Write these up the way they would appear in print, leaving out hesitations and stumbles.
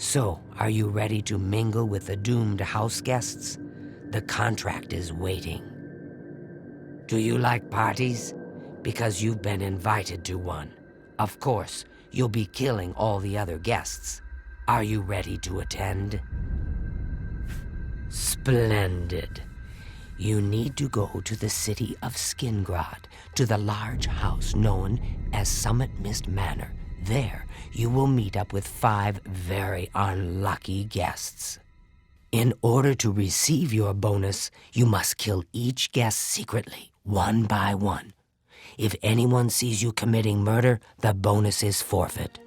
So, are you ready to mingle with the doomed house guests? The contract is waiting. Do you like parties? Because you've been invited to one. Of course, you'll be killing all the other guests. Are you ready to attend? Splendid. You need to go to the city of Skingrad, to the large house known as Summit Mist Manor. There, you will meet up with 5 very unlucky guests. In order to receive your bonus, you must kill each guest secretly, one by one. If anyone sees you committing murder, the bonus is forfeit.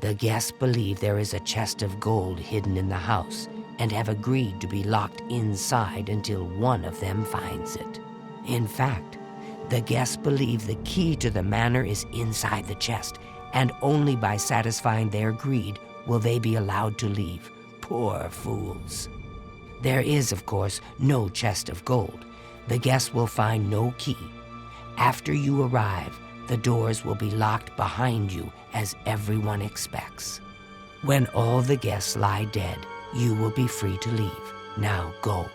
The guests believe there is a chest of gold hidden in the house and have agreed to be locked inside until one of them finds it. In fact, the guests believe the key to the manor is inside the chest, and only by satisfying their greed will they be allowed to leave. Poor fools. There is, of course, no chest of gold. The guests will find no key. After you arrive, the doors will be locked behind you, as everyone expects. When all the guests lie dead, you will be free to leave. Now go.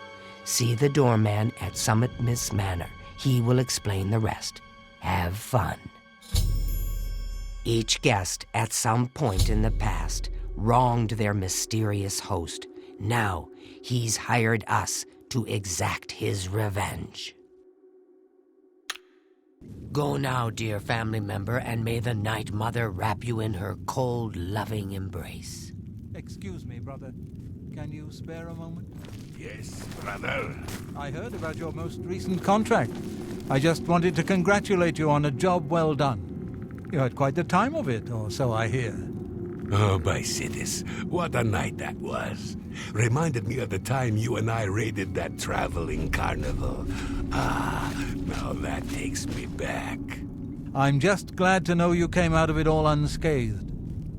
See the doorman at Summit Mist Manor. He will explain the rest. Have fun. Each guest, at some point in the past, wronged their mysterious host. Now, he's hired us to exact his revenge. Go now, dear family member, and may the Night Mother wrap you in her cold, loving embrace. Excuse me, brother. Can you spare a moment? Yes, brother. I heard about your most recent contract. I just wanted to congratulate you on a job well done. You had quite the time of it, or so I hear. Oh, by Sidis, what a night that was. Reminded me of the time you and I raided that traveling carnival. Ah, now that takes me back. I'm just glad to know you came out of it all unscathed.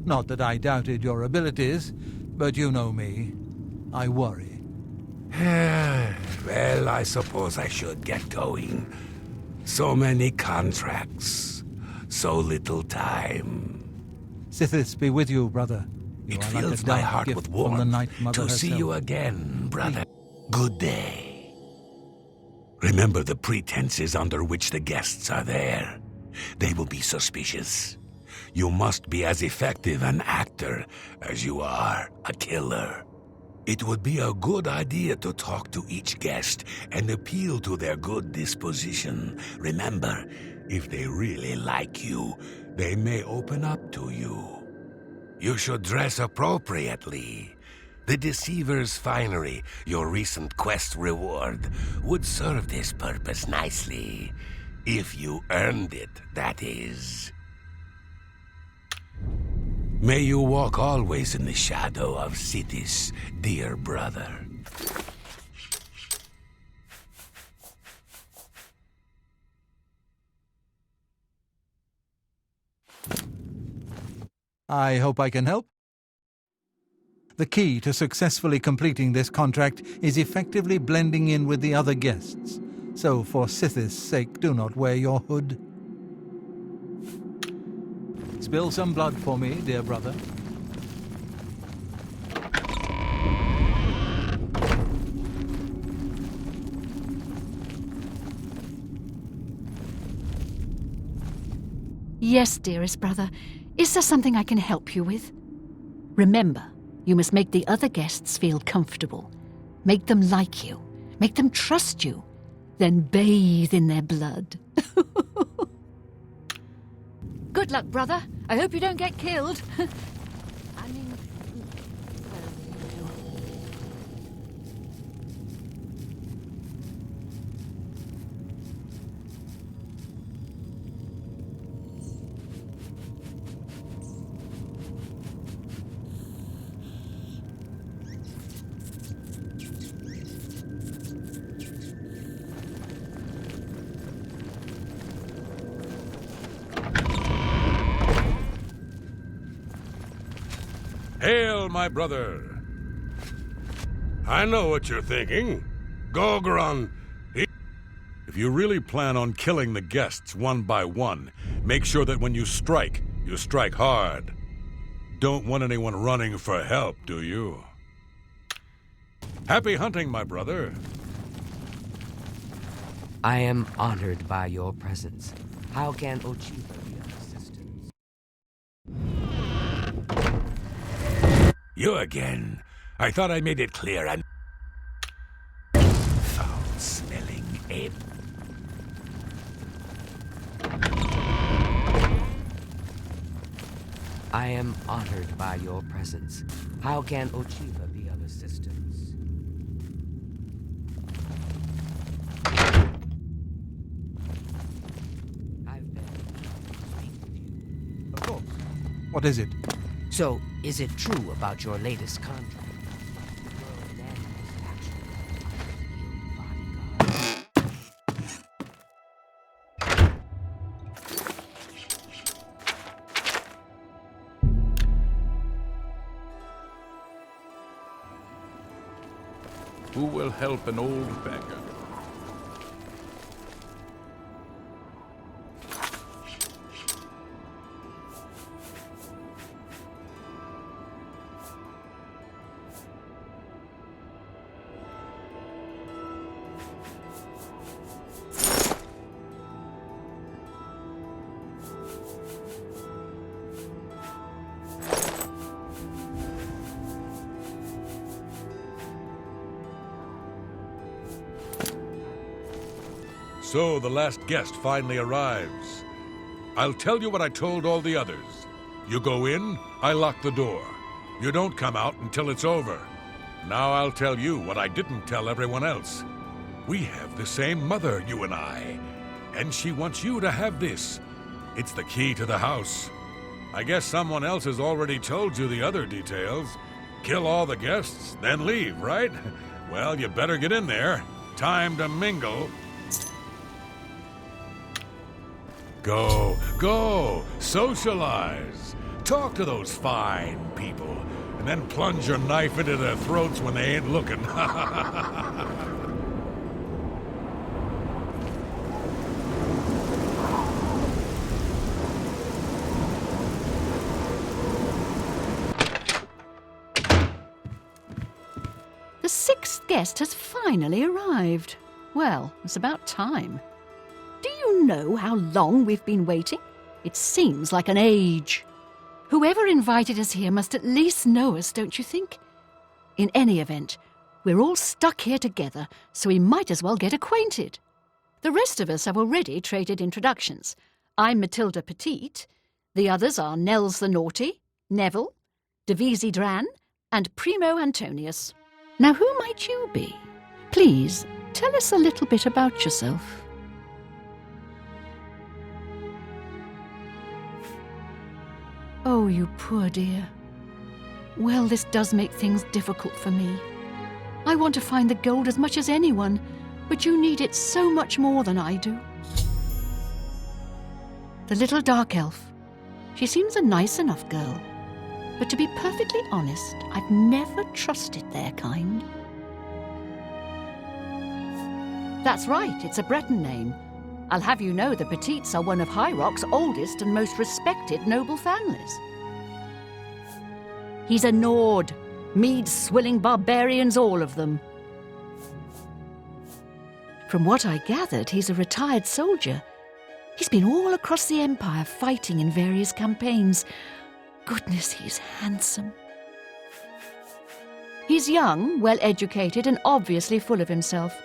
Not that I doubted your abilities, but you know me. I worry. Well, I suppose I should get going. So many contracts. So little time. Sithis be with you, brother. You It are like fills a my dark heart gift with from the warmth Night Mother to see herself. you again, brother. Good day. Remember the pretenses under which the guests are there. They will be suspicious. You must be as effective an actor as you are a killer. It would be a good idea to talk to each guest and appeal to their good disposition. Remember, if they really like you, they may open up to you. You should dress appropriately. The Deceiver's Finery, your recent quest reward, would serve this purpose nicely. If you earned it, that is. May you walk always in the shadow of Sidis, dear brother. I hope I can help. The key to successfully completing this contract is effectively blending in with the other guests. So for Sithis' sake, do not wear your hood. Spill some blood for me, dear brother. Yes, dearest brother. Is there something I can help you with? Remember, you must make the other guests feel comfortable. Make them like you. Make them trust you. Then bathe in their blood. Good luck, brother. I hope you don't get killed. I mean, Hail, my brother. I know what you're thinking. Gogron. If you really plan on killing the guests one by one, make sure that when you strike hard. Don't want anyone running for help, do you? Happy hunting, my brother. I am honored by your presence. How can Ochiba be of assistance? You again. I thought I made it clear I'm... foul-smelling ape. I am honored by your presence. How can Ochiba be of assistance? I've been to speak with you. Of course. What is it? So, is it true about your latest contract? The girl Nan is actually a real bodyguard. Who will help an old beggar? So, the last guest finally arrives. I'll tell you what I told all the others. You go in, I lock the door. You don't come out until it's over. Now I'll tell you what I didn't tell everyone else. We have the same mother, you and I. And she wants you to have this. It's the key to the house. I guess someone else has already told you the other details. Kill all the guests, then leave, right? Well, you better get in there. Time to mingle. Go, socialize. Talk to those fine people, and then plunge your knife into their throats when they ain't looking. The sixth guest has finally arrived. Well, it's about time. Do you know how long we've been waiting? It seems like an age. Whoever invited us here must at least know us, don't you think? In any event, we're all stuck here together, so we might as well get acquainted. The rest of us have already traded introductions. I'm Matilda Petite. The others are Nels the Naughty, Neville, Devisi Dran, and Primo Antonius. Now, who might you be? Please, tell us a little bit about yourself. Oh, you poor dear. Well, this does make things difficult for me. I want to find the gold as much as anyone, but you need it so much more than I do. The little dark elf. She seems a nice enough girl. But to be perfectly honest, I've never trusted their kind. That's right, it's a Breton name. I'll have you know the Petites are one of High Rock's oldest and most respected noble families. He's a Nord, mead-swilling barbarians, all of them. From what I gathered, he's a retired soldier. He's been all across the Empire fighting in various campaigns. Goodness, he's handsome. He's young, well-educated, and obviously full of himself.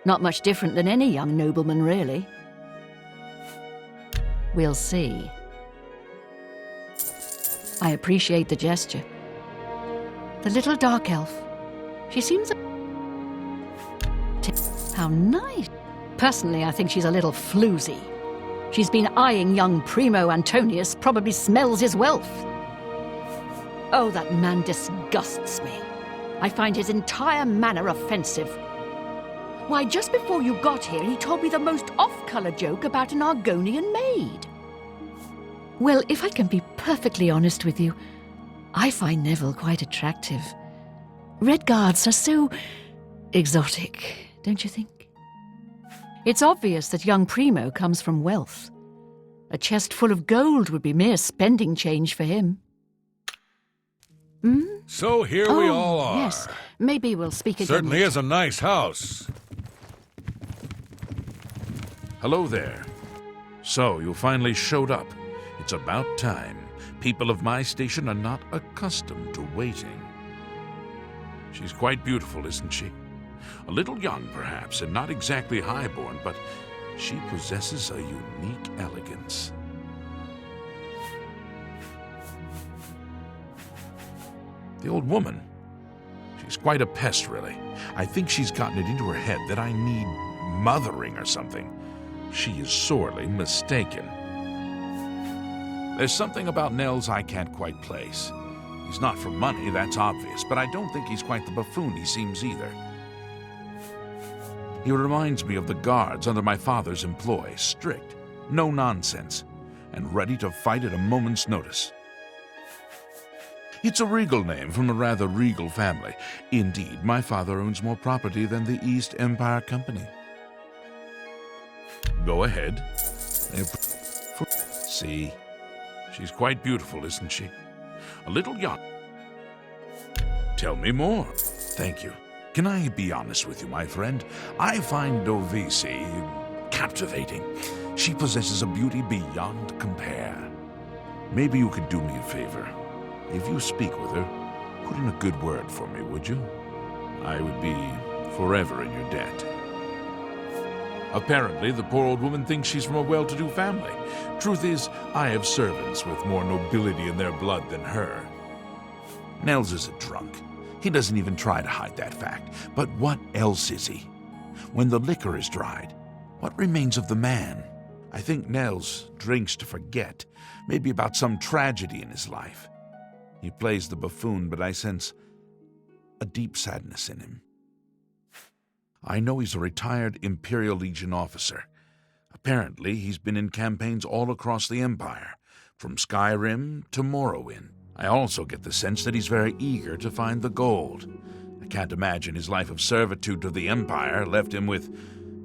Not much different than any young nobleman, really. We'll see. I appreciate the gesture. The little dark elf. She seems How nice. Personally, I think she's a little floozy. She's been eyeing young Primo Antonius, probably smells his wealth. Oh, that man disgusts me. I find his entire manner offensive. Why, just before you got here, he told me the most off-color joke about an Argonian maid. Well, if I can be perfectly honest with you, I find Neville quite attractive. Red Guards are so exotic, don't you think? It's obvious that young Primo comes from wealth. A chest full of gold would be mere spending change for him. So here we all are. Yes. Maybe we'll speak again. Certainly is a nice house. Hello there. So, you finally showed up. It's about time. People of my station are not accustomed to waiting. She's quite beautiful, isn't she? A little young, perhaps, and not exactly highborn, but she possesses a unique elegance. The old woman. She's quite a pest, really. I think she's gotten it into her head that I need mothering or something. She is sorely mistaken. There's something about Nels I can't quite place. He's not for money, that's obvious, but I don't think he's quite the buffoon he seems either. He reminds me of the guards under my father's employ, strict, no nonsense, and ready to fight at a moment's notice. It's a regal name from a rather regal family. Indeed, my father owns more property than the East Empire Company. Go ahead. See, she's quite beautiful, isn't she? A little young. Tell me more. Thank you. Can I be honest with you, my friend? I find Dovesi captivating. She possesses a beauty beyond compare. Maybe you could do me a favor. If you speak with her, put in a good word for me, would you? I would be forever in your debt. Apparently, the poor old woman thinks she's from a well-to-do family. Truth is, I have servants with more nobility in their blood than her. Nels is a drunk. He doesn't even try to hide that fact. But what else is he? When the liquor is dried, what remains of the man? I think Nels drinks to forget, maybe about some tragedy in his life. He plays the buffoon, but I sense a deep sadness in him. I know he's a retired Imperial Legion officer. Apparently, he's been in campaigns all across the Empire, from Skyrim to Morrowind. I also get the sense that he's very eager to find the gold. I can't imagine his life of servitude to the Empire left him with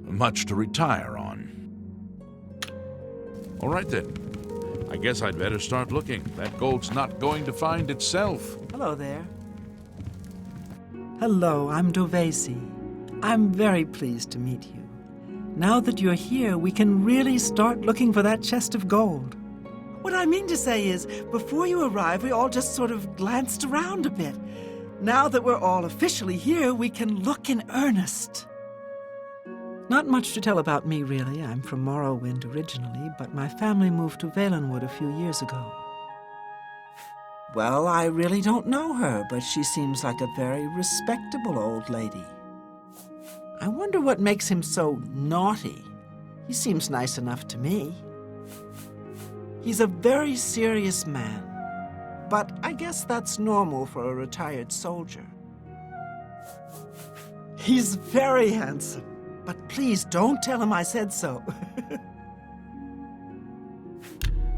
much to retire on. All right then. I guess I'd better start looking. That gold's not going to find itself. Hello there. Hello, I'm Dovesi. I'm very pleased to meet you. Now that you're here, we can really start looking for that chest of gold. What I mean to say is, before you arrived, we all just sort of glanced around a bit. Now that we're all officially here, we can look in earnest. Not much to tell about me, really. I'm from Morrowind originally, but my family moved to Valenwood a few years ago. Well, I really don't know her, but she seems like a very respectable old lady. I wonder what makes him so naughty. He seems nice enough to me. He's a very serious man, but I guess that's normal for a retired soldier. He's very handsome, but please don't tell him I said so.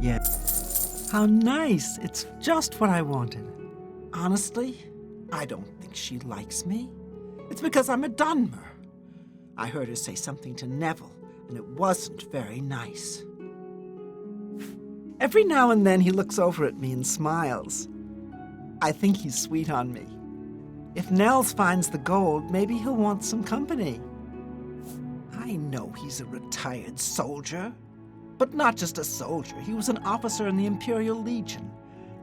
Yeah. How nice. It's just what I wanted. Honestly, I don't think she likes me. It's because I'm a Dunmer. I heard her say something to Neville, and it wasn't very nice. Every now and then he looks over at me and smiles. I think he's sweet on me. If Nels finds the gold, maybe he'll want some company. I know he's a retired soldier, but not just a soldier. He was an officer in the Imperial Legion.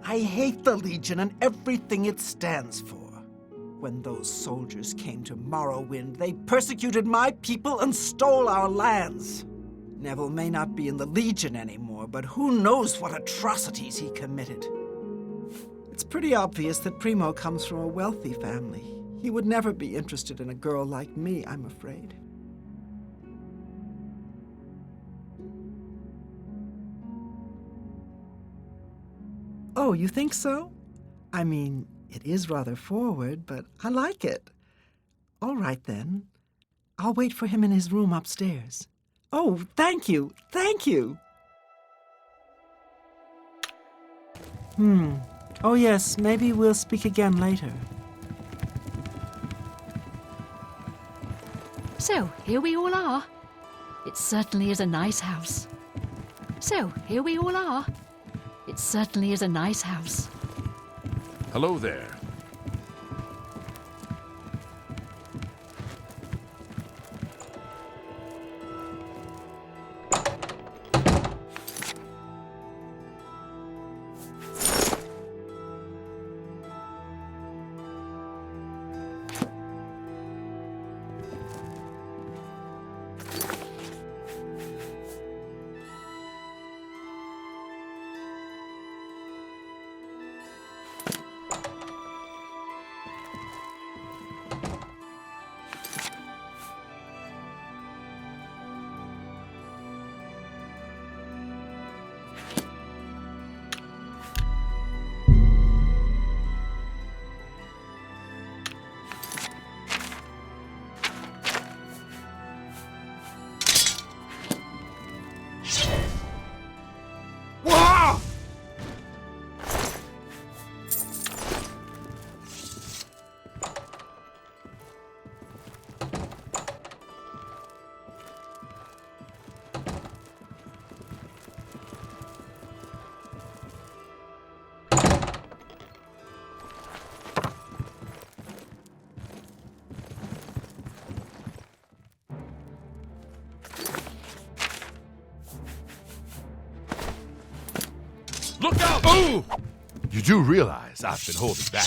I hate the Legion and everything it stands for. When those soldiers came to Morrowind, they persecuted my people and stole our lands. Neville may not be in the Legion anymore, but who knows what atrocities he committed. It's pretty obvious that Primo comes from a wealthy family. He would never be interested in a girl like me, I'm afraid. Oh, you think so? I mean, it is rather forward, but I like it. All right, then. I'll wait for him in his room upstairs. Oh, thank you, thank you. Oh, yes, maybe we'll speak again later. So, here we all are. It certainly is a nice house. So, here we all are. It certainly is a nice house. Hello there. Look out! Oh! You do realize I've been holding back.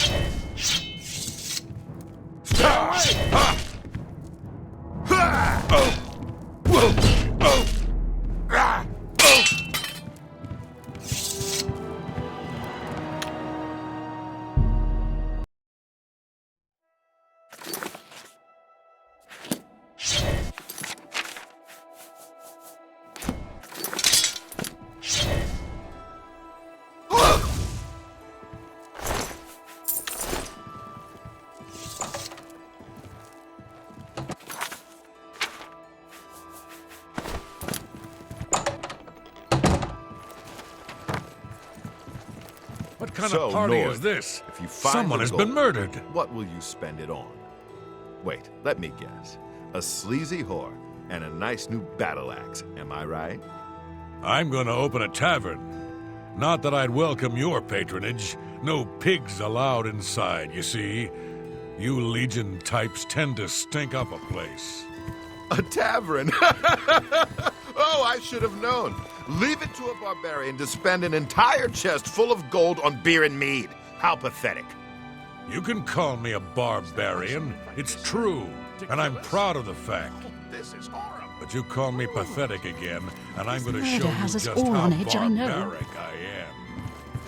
What kind So, of party Nord, is this? if you find Someone the has gold, been murdered. What will you spend it on? Wait, let me guess. A sleazy whore and a nice new battle axe, am I right? I'm gonna open a tavern. Not that I'd welcome your patronage. No pigs allowed inside, you see. You Legion types tend to stink up a place. A tavern? Oh, I should have known. Leave it to a barbarian to spend an entire chest full of gold on beer and mead. How pathetic. You can call me a barbarian. It's true, and I'm proud of the fact. This is horrible. But you call me pathetic again, and I'm gonna Murder show you has us just all how on edge, I know. barbaric I am.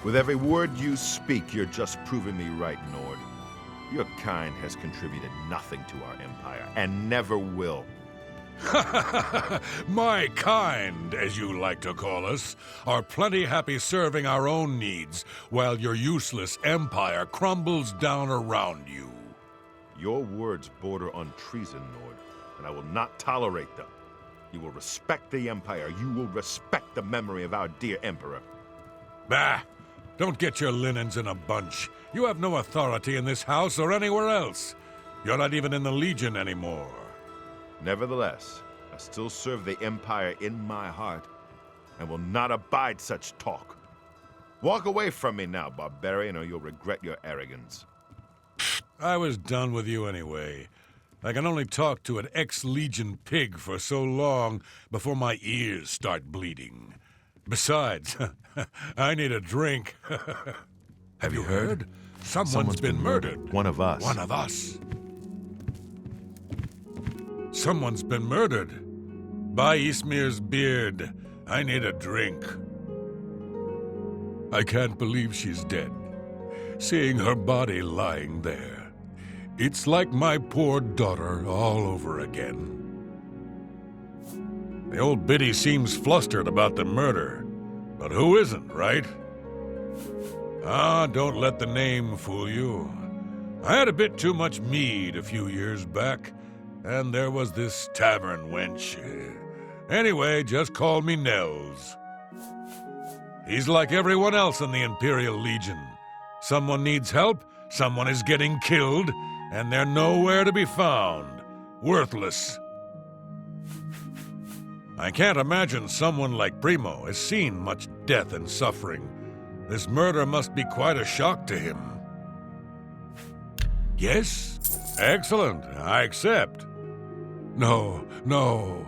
With every word you speak, you're just proving me right, Nord. Your kind has contributed nothing to our empire, and never will. My kind, as you like to call us, are plenty happy serving our own needs, while your useless empire crumbles down around you. Your words border on treason, Nord, and I will not tolerate them. You will respect the empire. You will respect the memory of our dear emperor. Bah! Don't get your linens in a bunch. You have no authority in this house or anywhere else. You're not even in the Legion anymore. Nevertheless, I still serve the empire in my heart and will not abide such talk. Walk away from me now, barbarian, or you'll regret your arrogance. I was done with you anyway. I can only talk to an ex-Legion pig for so long before my ears start bleeding. Besides, I need a drink. Have you heard? Someone's been murdered. One of us. One of us. Someone's been murdered. By Ismir's beard. I need a drink. I can't believe she's dead. Seeing her body lying there. It's like my poor daughter all over again. The old biddy seems flustered about the murder. But who isn't, right? Ah, don't let the name fool you. I had a bit too much mead a few years back, and there was this tavern wench. Anyway, just call me Nels. He's like everyone else in the Imperial Legion. Someone needs help, someone is getting killed, and they're nowhere to be found. Worthless. I can't imagine someone like Primo has seen much death and suffering. This murder must be quite a shock to him. Yes? Excellent. I accept. No, no.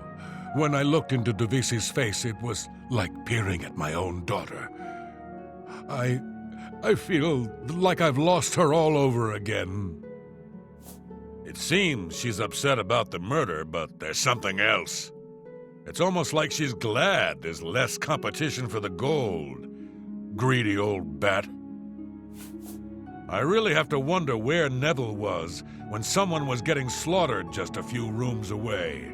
When I looked into Devisi's face, it was like peering at my own daughter. I feel like I've lost her all over again. It seems she's upset about the murder, but there's something else. It's almost like she's glad there's less competition for the gold. Greedy old bat. I really have to wonder where Neville was when someone was getting slaughtered just a few rooms away.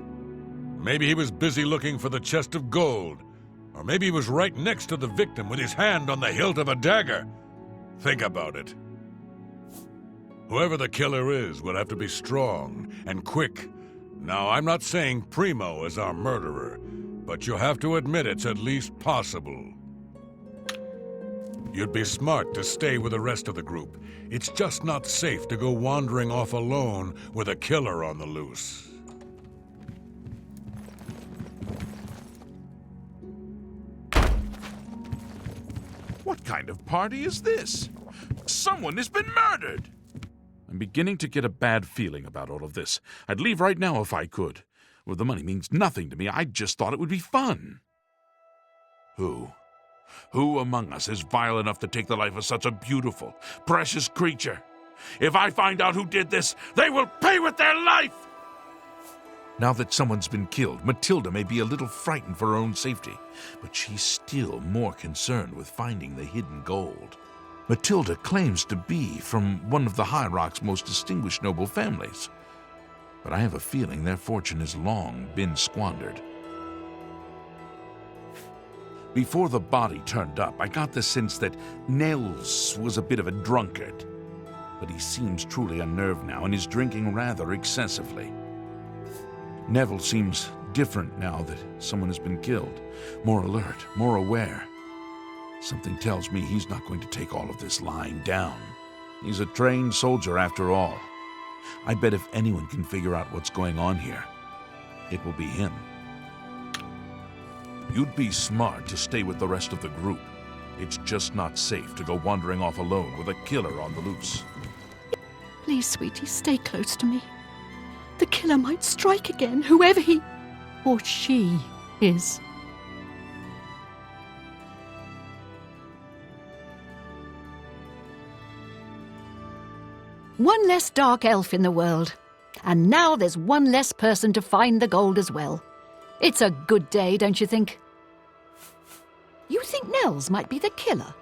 Maybe he was busy looking for the chest of gold, or maybe he was right next to the victim with his hand on the hilt of a dagger. Think about it. Whoever the killer is will have to be strong and quick. Now, I'm not saying Primo is our murderer, but you have to admit it's at least possible. You'd be smart to stay with the rest of the group. It's just not safe to go wandering off alone with a killer on the loose. What kind of party is this? Someone has been murdered! I'm beginning to get a bad feeling about all of this. I'd leave right now if I could. Well, the money means nothing to me. I just thought it would be fun. Who among us is vile enough to take the life of such a beautiful, precious creature? If I find out who did this, they will pay with their life! Now that someone's been killed, Matilda may be a little frightened for her own safety, but she's still more concerned with finding the hidden gold. Matilda claims to be from one of the High Rock's most distinguished noble families, but I have a feeling their fortune has long been squandered. Before the body turned up, I got the sense that Nels was a bit of a drunkard, but he seems truly unnerved now and is drinking rather excessively. Neville seems different now that someone has been killed, more alert, more aware. Something tells me he's not going to take all of this lying down. He's a trained soldier after all. I bet if anyone can figure out what's going on here, it will be him. You'd be smart to stay with the rest of the group. It's just not safe to go wandering off alone with a killer on the loose. Please, sweetie, stay close to me. The killer might strike again, whoever he or she is. One less dark elf in the world. And now there's one less person to find the gold as well. It's a good day, don't you think? You think Nels might be the killer?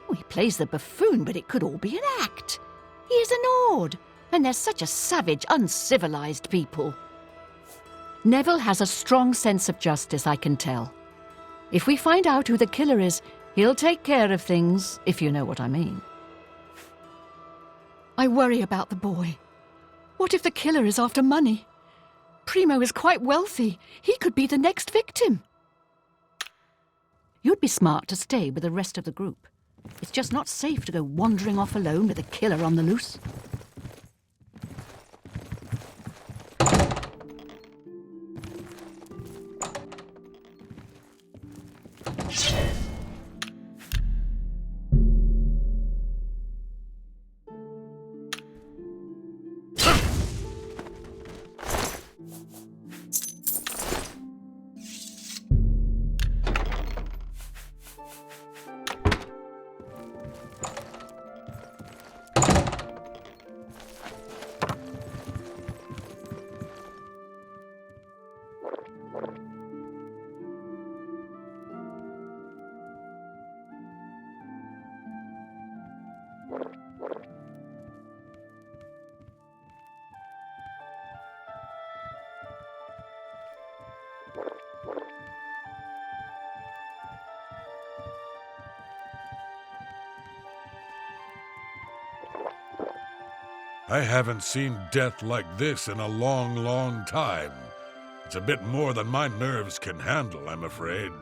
Oh, he plays the buffoon, but it could all be an act. He is an Ord, and they're such a savage, uncivilized people. Neville has a strong sense of justice, I can tell. If we find out who the killer is, he'll take care of things, if you know what I mean. I worry about the boy. What if the killer is after money? Primo is quite wealthy. He could be the next victim. You'd be smart to stay with the rest of the group. It's just not safe to go wandering off alone with a killer on the loose. I haven't seen death like this in a long, long time. It's a bit more than my nerves can handle, I'm afraid.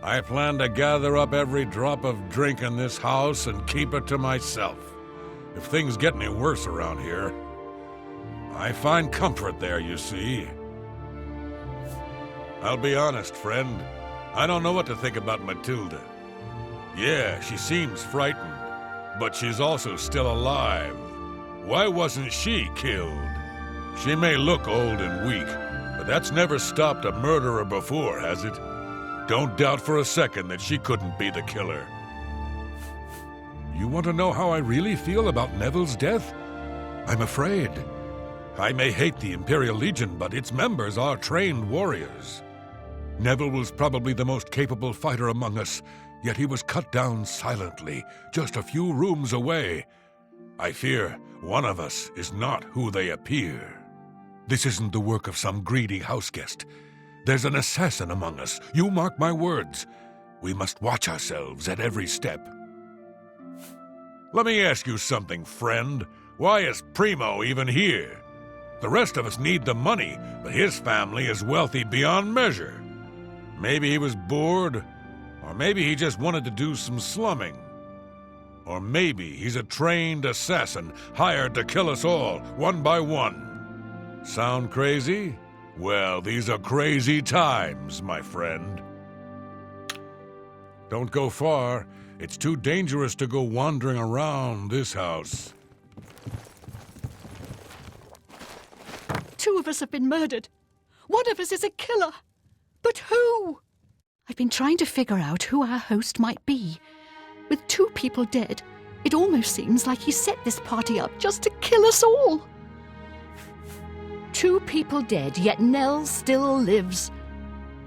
I plan to gather up every drop of drink in this house and keep it to myself. If things get any worse around here, I find comfort there, you see. I'll be honest, friend. I don't know what to think about Matilda. Yeah, she seems frightened, but she's also still alive. Why wasn't she killed? She may look old and weak, but that's never stopped a murderer before, has it? Don't doubt for a second that she couldn't be the killer. You want to know how I really feel about Neville's death? I'm afraid. I may hate the Imperial Legion, but its members are trained warriors. Neville was probably the most capable fighter among us, yet he was cut down silently, just a few rooms away. I fear one of us is not who they appear. This isn't the work of some greedy houseguest. There's an assassin among us, you mark my words. We must watch ourselves at every step. Let me ask you something, friend. Why is Primo even here? The rest of us need the money, but his family is wealthy beyond measure. Maybe he was bored, or maybe he just wanted to do some slumming. Or maybe he's a trained assassin hired to kill us all, one by one. Sound crazy? Well, these are crazy times, my friend. Don't go far. It's too dangerous to go wandering around this house. 2 of us have been murdered. 1 of us is a killer. But who? I've been trying to figure out who our host might be. With 2 people dead, it almost seems like he set this party up just to kill us all. 2 people dead, yet Nell still lives.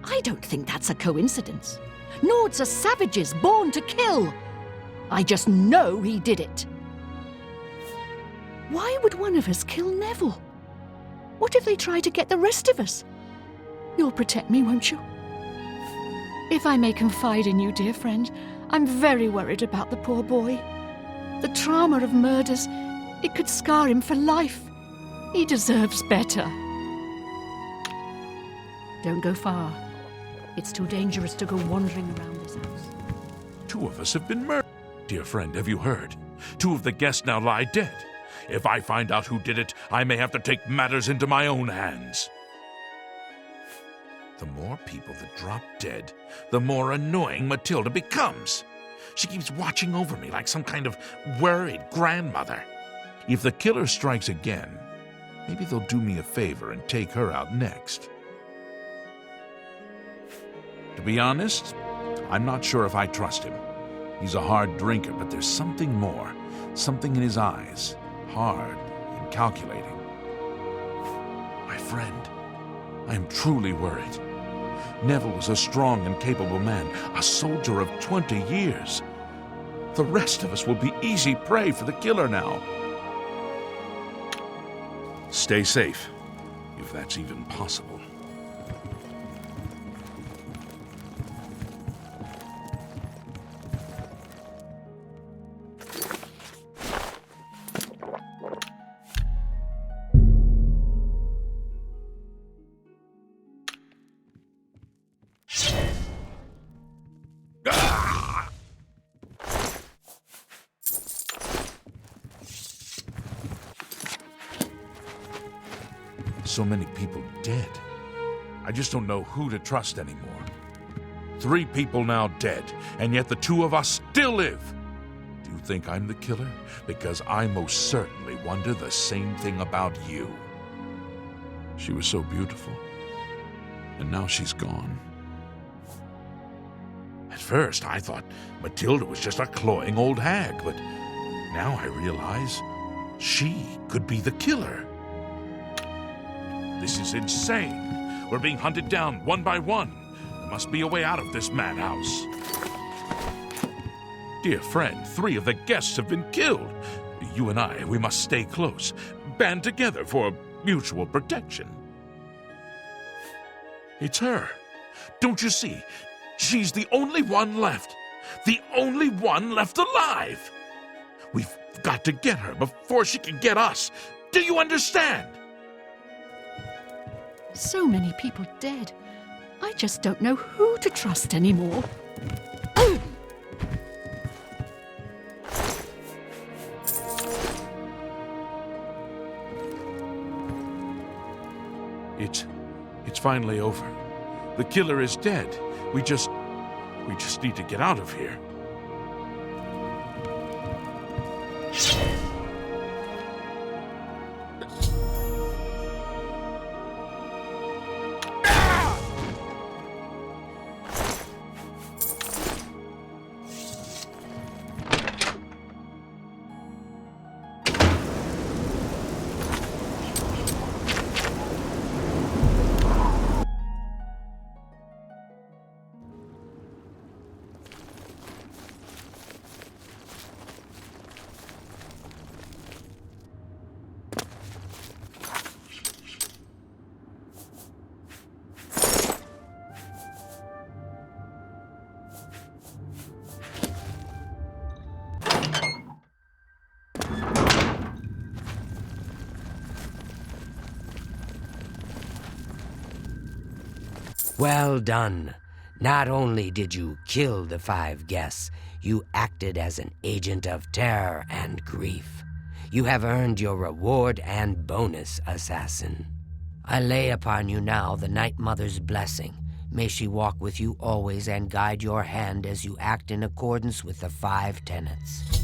I don't think that's a coincidence. Nords are savages born to kill. I just know he did it. Why would one of us kill Neville? What if they try to get the rest of us? You'll protect me, won't you? If I may confide in you, dear friend, I'm very worried about the poor boy. The trauma of murders, it could scar him for life. He deserves better. Don't go far. It's too dangerous to go wandering around this house. 2 of us have been murdered. Dear friend, have you heard? 2 of the guests now lie dead. If I find out who did it, I may have to take matters into my own hands. The more people that drop dead, the more annoying Matilda becomes. She keeps watching over me like some kind of worried grandmother. If the killer strikes again, maybe they'll do me a favor and take her out next. To be honest, I'm not sure if I trust him. He's a hard drinker, but there's something more. Something in his eyes. Hard and calculating. My friend, I am truly worried. Neville was a strong and capable man, a soldier of 20 years. The rest of us will be easy prey for the killer now. Stay safe, if that's even possible. So many people dead. I just don't know who to trust anymore. 3 people now dead, and yet the 2 of us still live. Do you think I'm the killer? Because I most certainly wonder the same thing about you. She was so beautiful, and now she's gone. At first, I thought Matilda was just a cloying old hag, but now I realize she could be the killer. This is insane. We're being hunted down one by one. There must be a way out of this madhouse. Dear friend, 3 of the guests have been killed. You and I, we must stay close, band together for mutual protection. It's her. Don't you see? She's the only one left. The only one left alive. We've got to get her before she can get us. Do you understand? So many people dead. I just don't know who to trust anymore. It's finally over. The killer is dead. We just need to get out of here. Well done. Not only did you kill the 5 guests, you acted as an agent of terror and grief. You have earned your reward and bonus, assassin. I lay upon you now the Night Mother's blessing. May she walk with you always and guide your hand as you act in accordance with the 5 tenets.